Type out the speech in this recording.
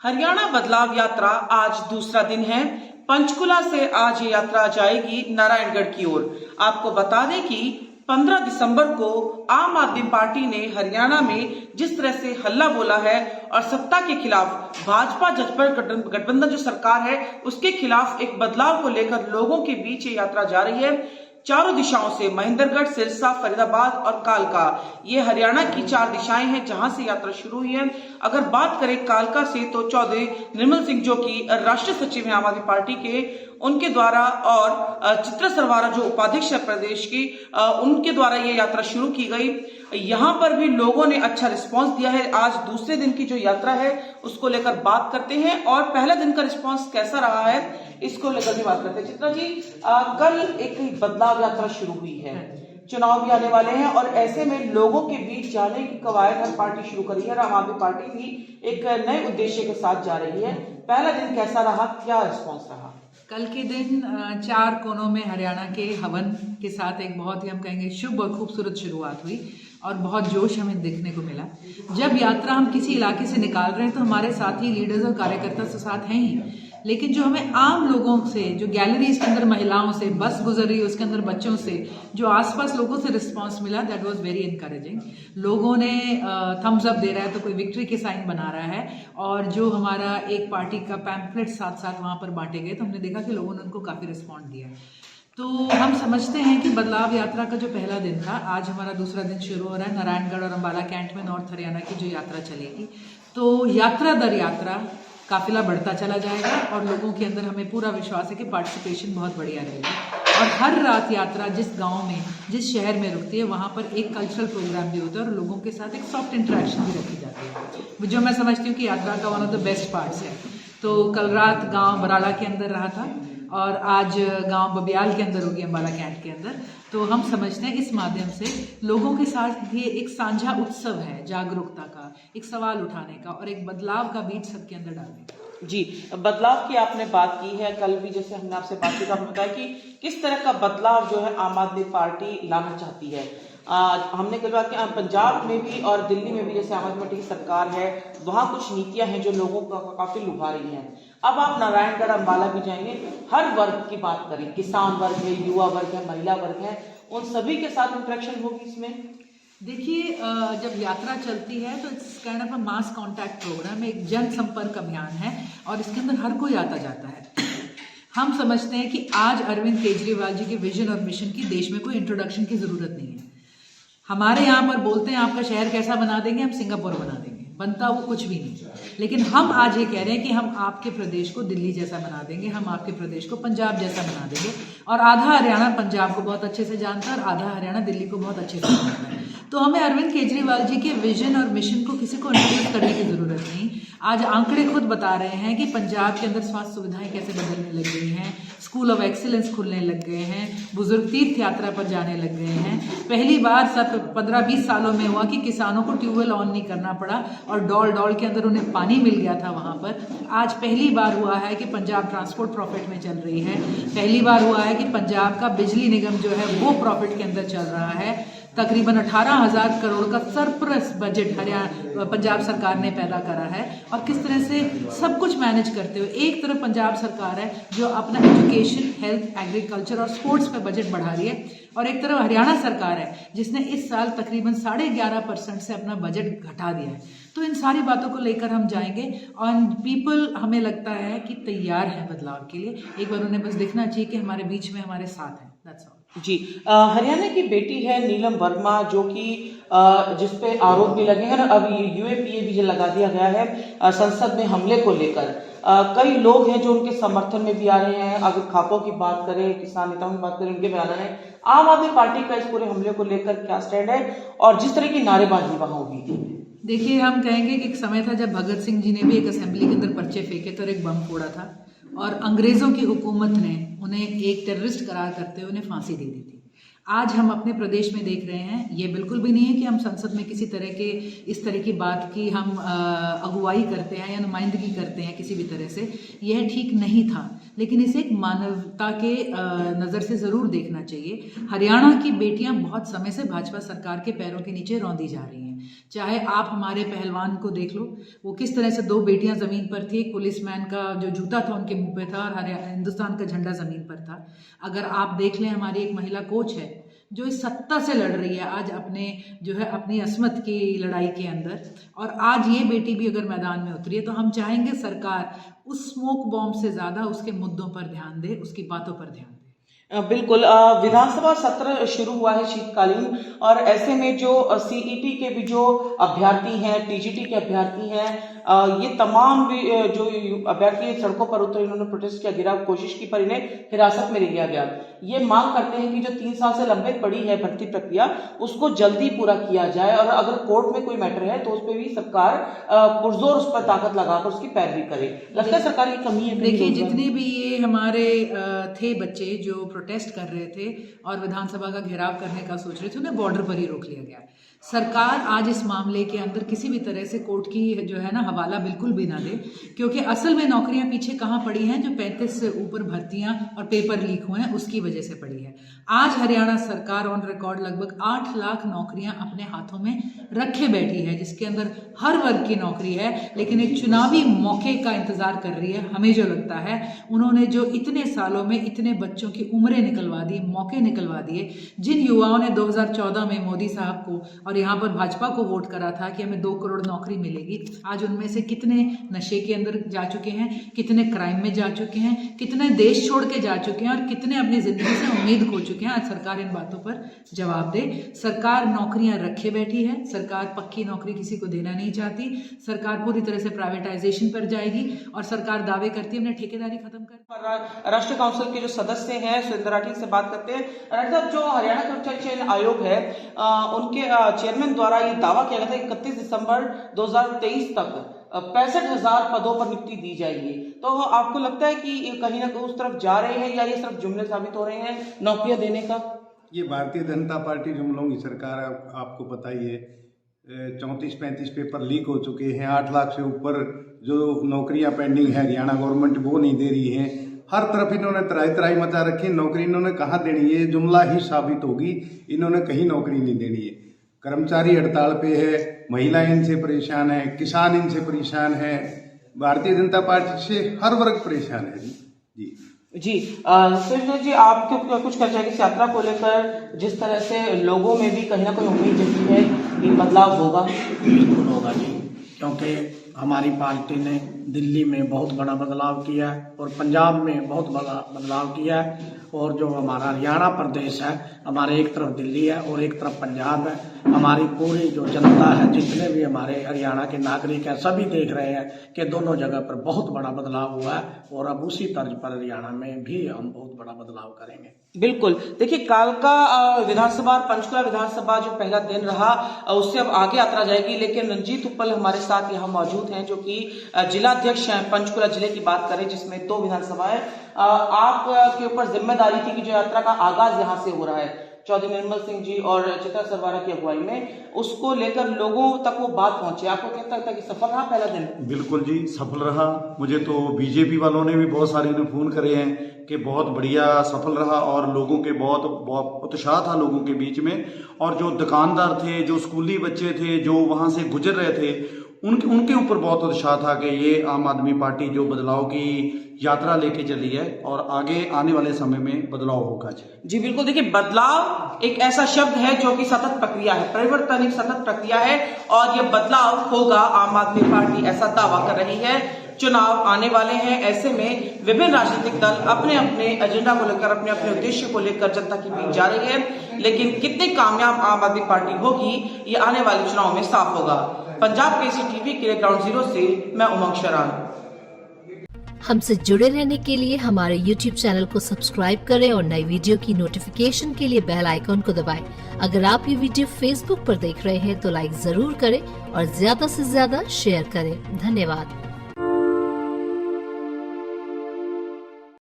हरियाणा बदलाव यात्रा आज दूसरा दिन है। पंचकुला से आज ये यात्रा जाएगी नारायणगढ़ की ओर। आपको बता दें कि 15 दिसंबर को आम आदमी पार्टी ने हरियाणा में जिस तरह से हल्ला बोला है और सत्ता के खिलाफ भाजपा जसपा गठबंधन जो सरकार है उसके खिलाफ एक बदलाव को लेकर लोगों के बीच ये यात्रा जा रही है। चारों दिशाओं से महेंद्रगढ़, सिरसा, फरीदाबाद और कालका, ये हरियाणा की 4 दिशाएं हैं जहां से यात्रा शुरू हुई है। अगर बात करें कालका से तो चौधरी निर्मल सिंह जो कि राष्ट्रीय सचिव हैं आम आदमी पार्टी के, उनके द्वारा और चित्रा सरवारा जो उपाध्यक्ष है प्रदेश की, उनके द्वारा ये यात्रा शुरू की गई। यहां पर भी लोगों ने अच्छा रिस्पांस दिया है। आज दूसरे दिन की जो यात्रा है उसको लेकर बात करते हैं और पहले दिन का रिस्पांस कैसा रहा है इसको लेकर भी बात करते हैं। चित्रा जी, कल एक बदलाव यात्रा शुरू हुई है, चुनाव भी आने वाले हैं और ऐसे में लोगों के बीच जाने की कवायद हर पार्टी शुरू करी है। आम आदमी पार्टी भी एक नए उद्देश्य के साथ जा रही है। पहला दिन कैसा रहा, क्या रिस्पांस रहा? कल के दिन 4 कोनों में हरियाणा के हवन के साथ एक बहुत ही हम कहेंगे शुभ और खूबसूरत शुरुआत हुई और बहुत जोश हमें देखने को मिला। जब यात्रा हम किसी इलाके से निकाल रहे हैं तो हमारे साथी लीडर्स और कार्यकर्ता तो साथ हैं ही, लेकिन जो हमें आम लोगों से, जो गैलरीज के अंदर महिलाओं से, बस गुजर रही है उसके अंदर बच्चों से, जो आसपास लोगों से रिस्पांस मिला, दैट वाज वेरी इनकरेजिंग। लोगों ने थम्स अप दे रहा है तो कोई विक्ट्री के साइन बना रहा है और जो हमारा एक पार्टी का पैम्फलेट साथ साथ वहां पर बांटे गए तो हमने देखा कि लोगों ने उनको काफी रिस्पॉन्ड दिया। तो हम समझते हैं कि बदलाव यात्रा का जो पहला दिन था, आज हमारा दूसरा दिन शुरू हो रहा है। नारायणगढ़ और अंबाला कैंट में नॉर्थ हरियाणा की जो यात्रा चलेगी, तो यात्रा दर यात्रा काफिला बढ़ता चला जाएगा और लोगों के अंदर हमें पूरा विश्वास है कि पार्टिसिपेशन बहुत बढ़िया रहेगी। और हर रात यात्रा जिस गांव में, जिस शहर में रुकती है वहां पर एक कल्चरल प्रोग्राम भी होता है और लोगों के साथ एक सॉफ्ट इंटरेक्शन भी रखी जाती है, जो मैं समझती हूँ कि यात्रा का one of the best parts है। तो कल रात गांव बराड़ा के अंदर रहा था और आज गांव बबियाल के अंदर होगी, अंबाला कैंट के अंदर। तो हम समझते हैं इस माध्यम से लोगों के साथ ये एक साझा उत्सव है, जागरूकता का, एक सवाल उठाने का और एक बदलाव का बीज सबके अंदर डालने का। जी, बदलाव की आपने बात की है। कल भी जैसे हमने आपसे बात की तो आपने बताया कि किस तरह का बदलाव जो है आम आदमी पार्टी लाना चाहती है। हमने कल बात की पंजाब में भी और दिल्ली में भी जैसे आम आदमी पार्टी की सरकार है, वहां कुछ नीतियां हैं जो लोगों को काफी लुभा रही हैं। अब आप नारायणगढ़, अंबाला भी जाएंगे, हर वर्ग की बात करें, किसान वर्ग है, युवा वर्ग है, महिला वर्ग है, उन सभी के साथ इंटरेक्शन होगी इसमें। देखिए, जब यात्रा चलती है तो it's kind of a mass contact program, एक जनसंपर्क अभियान है और इसके अंदर हर कोई आता जाता है। हम समझते हैं कि आज अरविंद केजरीवाल जी के विजन और मिशन की देश में कोई इंट्रोडक्शन की जरूरत नहीं है। हमारे यहाँ पर बोलते हैं आपका शहर कैसा बना देंगे, हम सिंगापुर बना देंगे, बनता वो कुछ भी नहीं। लेकिन हम आज ये कह रहे हैं कि हम आपके प्रदेश को दिल्ली जैसा बना देंगे, हम आपके प्रदेश को पंजाब जैसा बना देंगे। और आधा हरियाणा पंजाब को बहुत अच्छे से जानता है और आधा हरियाणा दिल्ली को बहुत अच्छे से जानता है। तो हमें अरविंद केजरीवाल जी के विजन और मिशन को किसी को इंट्रोड्यूस करने की जरूरत नहीं। आज आंकड़े खुद बता रहे हैं कि पंजाब के अंदर स्वास्थ्य सुविधाएं कैसे बदलने लग गई हैं, स्कूल ऑफ एक्सीलेंस खुलने लग गए हैं, बुजुर्ग तीर्थ यात्रा पर जाने लग गए हैं। पहली बार 15-20 सालों में हुआ कि किसानों को ट्यूबवेल ऑन नहीं करना पड़ा और डॉल के अंदर उन्हें पानी मिल गया था वहां पर। आज पहली बार हुआ है कि पंजाब ट्रांसपोर्ट प्रॉफिट में चल रही है। पहली बार हुआ है कि पंजाब का बिजली निगम जो है वो प्रॉफिट के अंदर चल रहा है। तकरीबन 18,000 करोड़ का सरप्लस बजट हरियाणा पंजाब सरकार ने पैदा करा है। और किस तरह से सब कुछ मैनेज करते हुए एक तरफ पंजाब सरकार है जो अपना एजुकेशन, हेल्थ, एग्रीकल्चर और स्पोर्ट्स पे बजट बढ़ा रही है और एक तरफ हरियाणा सरकार है जिसने इस साल तकरीबन 11.5% से अपना बजट घटा दिया है। तो इन सारी बातों को लेकर हम जाएंगे और पीपल हमें लगता है कि तैयार है बदलाव के लिए। एक बार उन्हें बस देखना चाहिए कि हमारे बीच में हमारे साथ हैं। That's all. जी, हरियाणा की बेटी है नीलम वर्मा जो कि जिसपे आरोप भी लगे हैं और अब यूएपीए भी लगा दिया गया है संसद में हमले को लेकर। कई लोग हैं जो उनके समर्थन में भी आ रहे हैं। अगर खापों की बात करें, किसान नेताओं की बात करें, उनके बयान है। आम आदमी पार्टी का इस पूरे हमले को लेकर क्या स्टैंड है और जिस तरह की नारेबाजी वहां हुई थी? देखिए, हम कहेंगे कि एक समय था जब भगत सिंह जी ने भी एक असेंबली के अंदर पर्चे फेंके तो एक बम फोड़ा था और अंग्रेजों की हुकूमत ने उन्हें एक टेररिस्ट करार करते हुए उन्हें फांसी दे दी थी। आज हम अपने प्रदेश में देख रहे हैं, ये बिल्कुल भी नहीं है कि हम संसद में किसी तरह के इस तरह की बात की हम अगुवाई करते हैं या नुमाइंदगी करते हैं किसी भी तरह से, यह ठीक नहीं था। लेकिन इसे एक मानवता के नज़र से ज़रूर देखना चाहिए। हरियाणा की बेटियां बहुत समय से भाजपा सरकार के पैरों के नीचे रौंदी जा रही हैं। चाहे आप हमारे पहलवान को देख लो, वो किस तरह से 2 बेटियां जमीन पर थी, एक पुलिसमैन का जो जूता था उनके मुंह पे था और हिंदुस्तान का झंडा जमीन पर था। अगर आप देख लें, हमारी एक महिला कोच है जो इस सत्ता से लड़ रही है आज अपनी असमत की लड़ाई के अंदर, और आज ये बेटी भी अगर मैदान में उतरी है तो हम चाहेंगे सरकार उस स्मोक बॉम्ब से ज्यादा उसके मुद्दों पर ध्यान दे, उसकी बातों पर ध्यान दे। बिल्कुल। विधानसभा सत्र शुरू हुआ है शीतकालीन, और ऐसे में जो सीईटी के भी जो अभ्यर्थी हैं, टीजीटी के अभ्यर्थी हैं, ये तमाम भी जो अभ्यर्थी सड़कों पर उतरे, इन्होंने प्रोटेस्ट किया, गिराव कोशिश की, पर इन्हें हिरासत में लिया गया। ये मांग करते हैं कि जो 3 साल से लंबित पड़ी है भर्ती प्रक्रिया, उसको जल्दी पूरा किया जाए, और अगर कोर्ट में कोई मैटर है तो उस पर भी सरकार पुरजोर उस पर ताकत लगाकर उसकी पैरवी करे। लगता है सरकार की कमी है। देखिए, जितने भी ये हमारे थे बच्चे जो प्रोटेस्ट कर रहे थे और विधानसभा का घेराव करने का सोच रहे थे, उन्हें बॉर्डर पर ही रोक लिया गया। सरकार आज इस मामले के अंदर किसी भी तरह से कोर्ट की जो है ना हवाला बिल्कुल भी ना दे, क्योंकि असल में नौकरियां पीछे कहाँ पड़ी हैं, जो 35 से ऊपर भर्तियां और पेपर लीक हुए हैं उसकी वजह से पड़ी है। आज हरियाणा सरकार ऑन रिकॉर्ड लगभग 8 लाख नौकरियां अपने हाथों में रखे बैठी है, जिसके अंदर हर वर्ग की नौकरी है, लेकिन एक चुनावी मौके का इंतजार कर रही है। हमें जो लगता है, उन्होंने जो इतने सालों में इतने बच्चों की उम्रें निकलवा दी, मौके निकलवा दिए, जिन युवाओं ने 2014 में मोदी साहब को और यहाँ पर भाजपा को वोट करा था कि हमें 2 करोड़ नौकरी मिलेगी, आज उनमें से कितने नशे के अंदर जा चुके हैं, कितने क्राइम में जा चुके हैं, कितने देश छोड़ के जा चुके हैं, और कितने अपनी जिंदगी से उम्मीद खो चुके हैं। आज सरकार इन बातों पर जवाब दे। सरकार नौकरियां रखे बैठी है, सरकार पक्की नौकरी किसी को देना नहीं चाहती, सरकार पूरी तरह से प्राइवेटाइजेशन पर जाएगी, और सरकार दावे करती है हमने ठेकेदारी खत्म कर। राष्ट्रीय काउंसिल के जो सदस्य हैं सुरेंद्र राठी से बात करते हैं। राठी साहब, जो हरियाणा कर्मचारी चयन आयोग है, उनके चेयरमैन द्वारा ये दावा किया गया था कि 31 दिसंबर 2023 तक 65,000 पदों पर नियुक्ति दी जाएगी, तो आपको लगता है कि कहीं ना कहीं उस तरफ जा रहे हैं, या ये सिर्फ जुमले साबित हो रहे हैं नौकरियां देने का? ये भारतीय जनता पार्टी जुमलों की सरकार है, आपको पता ही है। 34-35 पेपर लीक हो चुके हैं, 8 लाख से ऊपर जो नौकरियां पेंडिंग है हरियाणा गवर्नमेंट वो नहीं दे रही है। हर तरफ इन्होंने तराई मचा रखी, नौकरी इन्होंने कहाँ देनी है, जुमला ही साबित होगी, इन्होंने कहीं नौकरी नहीं देनी है। कर्मचारी हड़ताल पे है, महिलाएं इनसे परेशान है, किसान इनसे परेशान है, भारतीय जनता पार्टी से हर वर्ग परेशान है जी। सुरेंद्र जी, आप क्यों कुछ कर जाएंगे इस यात्रा को लेकर, जिस तरह से लोगों में भी कहीं ना कहीं उम्मीद जगी है कि बदलाव होगा? बिल्कुल होगा जी, क्योंकि हमारी पार्टी ने दिल्ली में बहुत बड़ा बदलाव किया है और पंजाब में बहुत बड़ा बदलाव किया है, और जो हमारा हरियाणा प्रदेश है, हमारे एक तरफ दिल्ली है और एक तरफ पंजाब है। हमारी पूरी जो जनता है, जितने भी हमारे हरियाणा के नागरिक हैं, सभी देख रहे हैं कि दोनों जगह पर बहुत बड़ा बदलाव हुआ है, और अब उसी तर्ज पर हरियाणा में भी हम बहुत बड़ा बदलाव करेंगे। बिल्कुल। देखिए, कालका विधानसभा, पंचकुला विधानसभा जो पहला दिन रहा, उससे अब आगे यात्रा जाएगी, लेकिन रंजीत उपल हमारे साथ यहाँ मौजूद हैं, जो कि जिला अध्यक्ष हैं पंचकुला जिले की बात करें, जिसमें 2 विधानसभा है। आप के ऊपर जिम्मेदारी थी कि जो यात्रा का आगाज यहाँ से हो रहा है, चौधरी निर्मल सिंह जी और चित्रा सरवारा की अगुवाई में, उसको लेकर लोगों तक वो बात पहुंचे। आपको क्या लगता है कि सफल रहा पहला दिन? बिल्कुल जी, सफल रहा। मुझे तो बीजेपी वालों ने भी बहुत सारे ने फोन करे हैं कि बहुत बढ़िया सफल रहा, और लोगों के बहुत उत्साह था लोगों के बीच में, और जो दुकानदार थे, जो स्कूली बच्चे थे, जो वहां से गुजर रहे थे, उनके ऊपर बहुत उत्साह था कि ये आम आदमी पार्टी जो बदलाव की यात्रा लेके चली है, और आगे आने वाले समय में बदलाव होगा जी। बिल्कुल। देखिए, बदलाव एक ऐसा शब्द है जो कि सतत प्रक्रिया है, परिवर्तन एक सतत प्रक्रिया है, और ये बदलाव होगा। आम आदमी पार्टी ऐसा दावा कर रही है। चुनाव आने वाले हैं, ऐसे में विभिन्न राजनीतिक दल अपने अपने एजेंडा को लेकर, अपने अपने उद्देश्य को लेकर जनता के बीच जा रही है, लेकिन कितनी कामयाब आम आदमी पार्टी होगी, ये आने वाले चुनाव में साफ होगा। पंजाब केसरी टीवी के लिए ग्राउंड जीरो से मैं उमंग शरान। हमसे जुड़े रहने के लिए हमारे YouTube चैनल को सब्सक्राइब करें और नई वीडियो की नोटिफिकेशन के लिए बेल आइकॉन को दबाएं। अगर आप ये वीडियो Facebook पर देख रहे हैं तो लाइक जरूर करें और ज्यादा से ज्यादा शेयर करें। धन्यवाद।